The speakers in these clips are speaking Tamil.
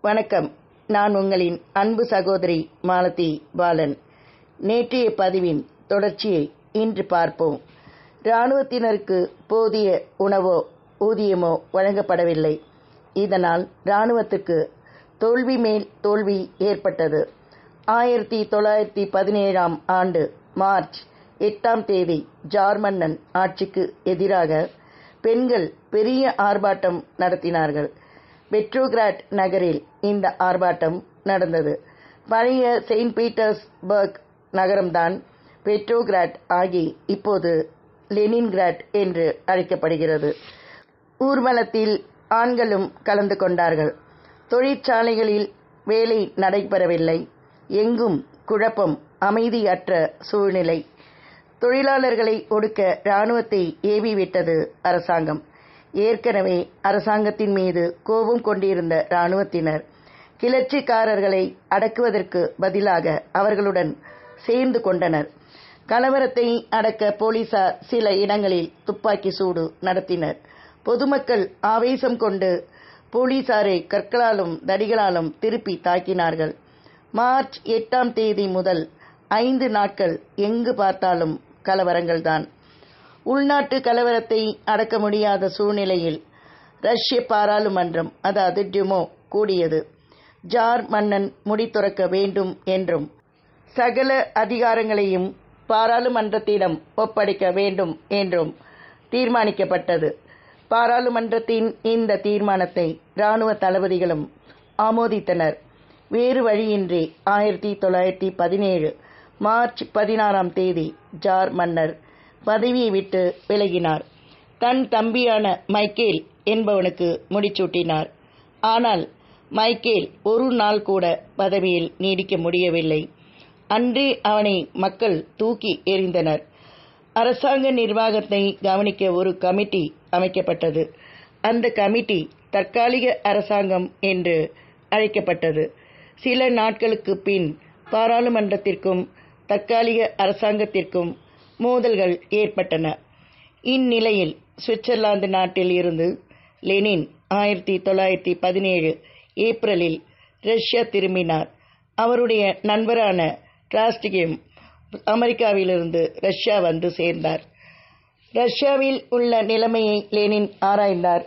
வணக்கம். நான் உங்களின் அன்பு சகோதரி மாலதி பாலன். நேற்றைய பதிவின் தொடர்ச்சியை இன்று பார்ப்போம். இராணுவத்தினருக்கு போதிய உணவோ ஊதியமோ வழங்கப்படவில்லை. இதனால் இராணுவத்துக்கு தோல்வி மேல் தோல்வி ஏற்பட்டது. 1917ஆம் ஆண்டு மார்ச் 8ஆம் தேதி ஜார் மன்னன் ஆட்சிக்கு எதிராக பெண்கள் பெரிய ஆர்ப்பாட்டம் நடத்தினார்கள். பெட்ரோகிராட் நகரில் இந்த ஆர்ப்பாட்டம் நடந்தது. பழைய செயின்ட் பீட்டர்ஸ்பர்க் நகரம்தான் பெட்ரோகிராட் ஆகி இப்போது லெனின்கிராட் என்று அழைக்கப்படுகிறது. ஊர்வலத்தில் ஆண்களும் கலந்து கொண்டார்கள். தொழிற்சாலைகளில் வேலை நடைபெறவில்லை. எங்கும் குழப்பம், அமைதியற்ற சூழ்நிலை. தொழிலாளர்களை ஒடுக்க இராணுவத்தை ஏவிவிட்டது அரசாங்கம். ஏற்கனவே அரசாங்கத்தின் மீது கோபம் கொண்டிருந்த இராணுவத்தினர் கிளர்ச்சிக்காரர்களை அடக்குவதற்கு பதிலாக அவர்களுடன் சேர்ந்து கொண்டனர். கலவரத்தை அடக்க போலீசார் சில இடங்களில் துப்பாக்கி சூடு நடத்தினர். பொதுமக்கள் ஆவேசம் கொண்டு போலீசாரை கற்களாலும் தடிகளாலும் திருப்பி தாக்கினார்கள். மார்ச் 8ஆம் தேதி முதல் 5 நாட்கள் எங்கு பார்த்தாலும் கலவரங்கள்தான். உள்நாட்டு கலவரத்தை அடக்க முடியாத சூழ்நிலையில் ரஷ்ய பாராளுமன்றம், அதாவது டுமோ, கூடியது. ஜார் மன்னன் முடி துறக்க வேண்டும் என்றும் சகல அதிகாரங்களையும் பாராளுமன்றத்திடம் ஒப்படைக்க வேண்டும் என்றும் தீர்மானிக்கப்பட்டது. பாராளுமன்றத்தின் இந்த தீர்மானத்தை இராணுவ தளபதிகளும் ஆமோதித்தனர். வேறு வழியின்றி 1917 மார்ச் 16ஆம் தேதி ஜார் மன்னர் பதவியை விட்டு விலகினார். தன் தம்பியான மைக்கேல் என்பவனுக்கு முடிசூட்டினார். ஆனால் மைக்கேல் ஒரு நாள் கூட பதவியில் நீடிக்க முடியவில்லை. அன்றே அவனை மக்கள் தூக்கி எறிந்தனர். அரசாங்க நிர்வாகத்தை கவனிக்க ஒரு கமிட்டி அமைக்கப்பட்டது. அந்த கமிட்டி தற்காலிக அரசாங்கம் என்று அழைக்கப்பட்டது. சில நாட்களுக்கு பின் பாராளுமன்றத்திற்கும் தற்காலிக அரசாங்கத்திற்கும் மோதல்கள் ஏற்பட்டன. இந்நிலையில் சுவிட்சர்லாந்து நாட்டில் இருந்து லெனின் 1917 ஏப்ரலில் ரஷ்யா திரும்பினார். அவருடைய நண்பரான ட்ராட்ஸ்கியும் அமெரிக்காவிலிருந்து ரஷ்யா வந்து சேர்ந்தார். ரஷ்யாவில் உள்ள நிலைமையை லெனின் ஆராய்ந்தார்.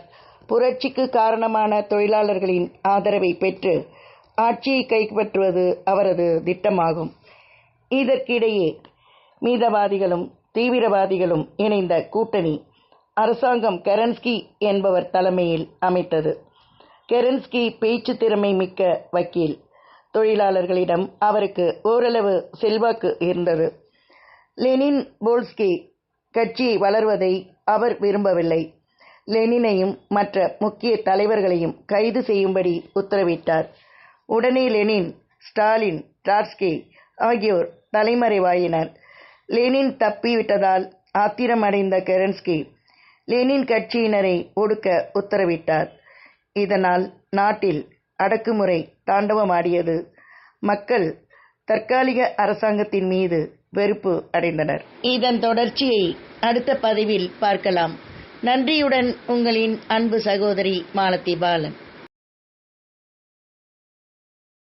புரட்சிக்கு காரணமான தொழிலாளர்களின் ஆதரவை பெற்று ஆட்சியை கைப்பற்றுவது அவரது திட்டமாகும். இதற்கிடையே மிதவாதிகளும் தீவிரவாதிகளும் இணைந்த கூட்டணி அரசாங்கம் கெரன்ஸ்கி என்பவர் தலைமையில் அமைத்தது. கெரன்ஸ்கி பேச்சு திறமை மிக்க வக்கீல். தொழிலாளர்களிடம் அவருக்கு ஓரளவு செல்வாக்கு இருந்தது. லெனின் போல்ஸ்கி கட்சி வளர்வதை அவர் விரும்பவில்லை. லெனினையும் மற்ற முக்கிய தலைவர்களையும் கைது செய்யும்படி உத்தரவிட்டார். உடனே லெனின், ஸ்டாலின், ட்ராட்ஸ்கி ஆகியோர் தலைமறைவாயினர். லெனின் தப்பிவிட்டதால் ஆத்திரமடைந்த கெரன்ஸ்கி லெனின் கட்சியினரை ஒடுக்க உத்தரவிட்டார். இதனால் நாட்டில் அடக்குமுறை தாண்டவமாடியது. மக்கள் தற்காலிக அரசாங்கத்தின் மீது வெறுப்பு அடைந்தனர். இதன் தொடர்ச்சியை அடுத்த பதிவில் பார்க்கலாம். நன்றியுடன் உங்களின் அன்பு சகோதரி மாலதி பாலன்.